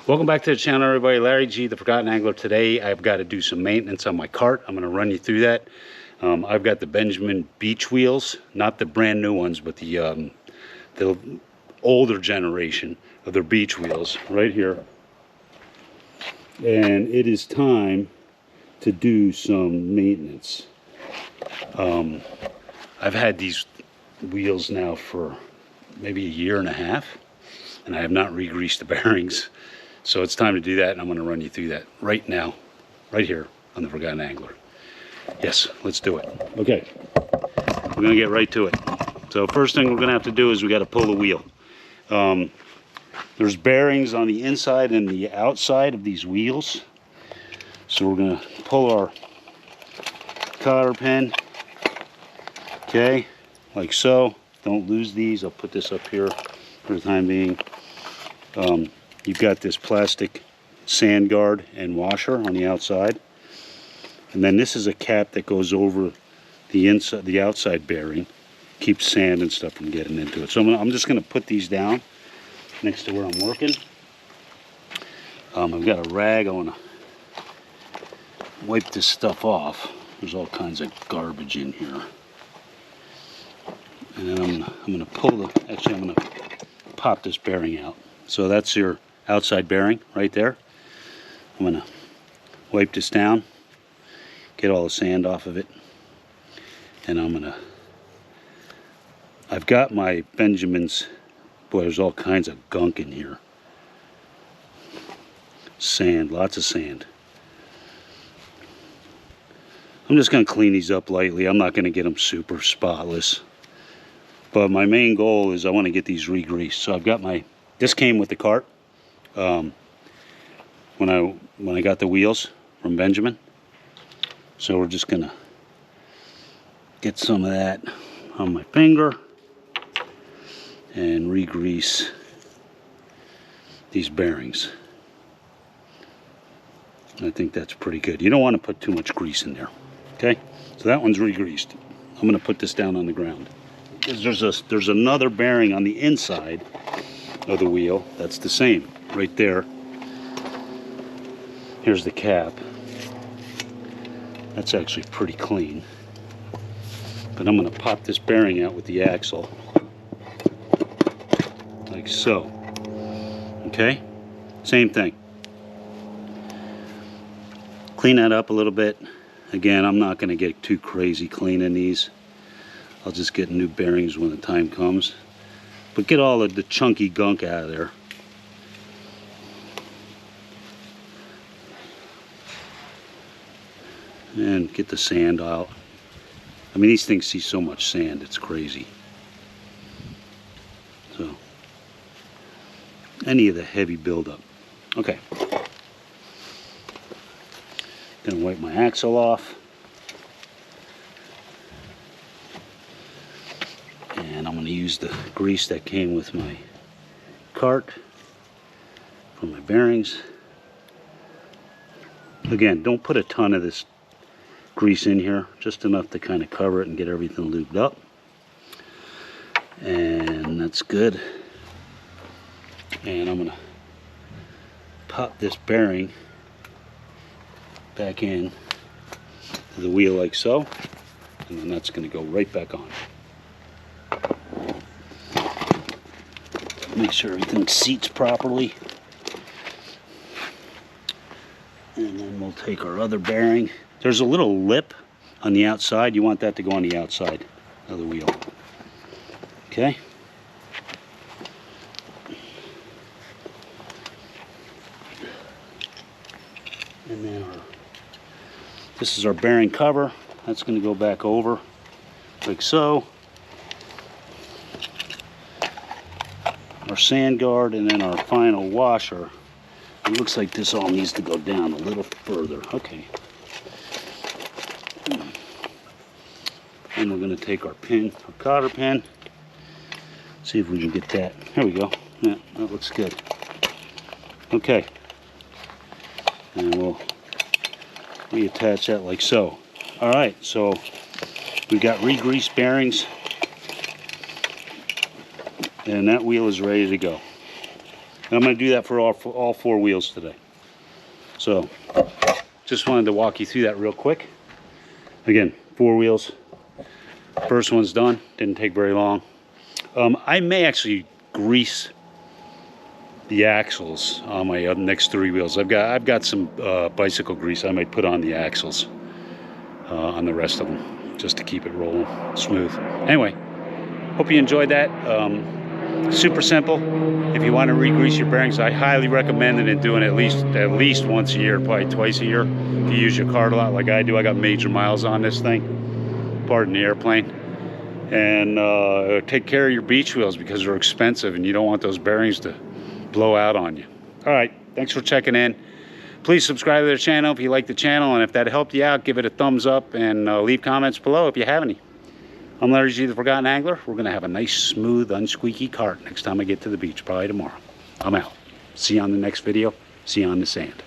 Welcome back to the channel, everybody. Larry G, the Forgotten Angler. Today I've got to do some maintenance on my cart. I'm going to run you through that. I've got the Benjamin beach wheels, not the brand new ones, but the older generation of their beach wheels right here. And it is time to do some maintenance. I've had these wheels now for maybe a year and a half, and I have not re-greased the bearings. So it's time to do that, and I'm going to run you through that right now, right here on the Forgotten Angler. Yes, let's do it. Okay, we're going to get right to it. So first thing we're going to have to do is we got to pull the wheel. There's bearings on the inside and the outside of these wheels. So we're going to pull our cotter pin, okay, like so. Don't lose these. I'll put this up here for the time being. You've got this plastic sand guard and washer on the outside, and then this is a cap that goes over the inside, the outside bearing, keeps sand and stuff from getting into it. So I'm just going to put these down next to where I'm working. I've got a rag. I want to wipe this stuff off. There's all kinds of garbage in here, and then I'm going to pull the. Actually, I'm going to pop this bearing out. So that's your outside bearing right there. I'm going to wipe this down, get all the sand off of it, and I've got my Benjamins. Boy, there's all kinds of gunk in here. Sand, lots of sand. I'm just going to clean these up lightly. I'm not going to get them super spotless. But my main goal is I want to get these re-greased. So I've got my, this came with the cart when I got the wheels from Benjamin. So we're just going to get some of that on my finger and re-grease these bearings. I think that's pretty good. You don't want to put too much grease in there. Okay, so that one's re-greased. I'm going to put this down on the ground. There's another bearing on the inside of the wheel that's the same right there. Here's the cap. That's actually pretty clean. But I'm going to pop this bearing out with the axle like so. Okay, same thing. Clean that up a little bit. Again, I'm not going to get too crazy cleaning these. I'll just get new bearings when the time comes. But get all of the chunky gunk out of there. And get the sand out. I mean, these things see so much sand, it's crazy. So, any of the heavy buildup. Okay. Gonna wipe my axle off. And I'm going to use the grease that came with my cart for my bearings. Again, don't put a ton of this grease in here, just enough to kind of cover it and get everything lubed up. And that's good. And I'm going to pop this bearing back in to the wheel like so, and then that's going to go right back on. Make sure everything seats properly. And then we'll take our other bearing. There's a little lip on the outside. You want that to go on the outside of the wheel. Okay? And then this is our bearing cover. That's going to go back over like so. Our sand guard, and then our final washer. It looks like this all needs to go down a little further. Okay. And we're going to take our pin, our cotter pin. See if we can get that. There we go. Yeah, that looks good. Okay. And we'll reattach that like so. All right, so we've got re-greased bearings. And that wheel is ready to go. And I'm going to do that for all 4 wheels today. So, just wanted to walk you through that real quick. Again, 4 wheels. First one's done. Didn't take very long. I may actually grease the axles on my next 3 wheels. I've got some bicycle grease I might put on the axles on the rest of them, just to keep it rolling smooth. Anyway, hope you enjoyed that. Super simple. If you want to re-grease your bearings, I highly recommend it, and doing it at least once a year, probably twice a year. If you use your car a lot like I do, I got major miles on this thing. Pardon the airplane. And take care of your beach wheels because they're expensive, and you don't want those bearings to blow out on you. All right, thanks for checking in. Please subscribe to the channel if you like the channel, and if that helped you out, give it a thumbs up, and leave comments below if you have any. I'm Larry G, the Forgotten Angler. We're going to have a nice, smooth, unsqueaky cart next time I get to the beach, probably tomorrow. I'm out. See you on the next video. See you on the sand.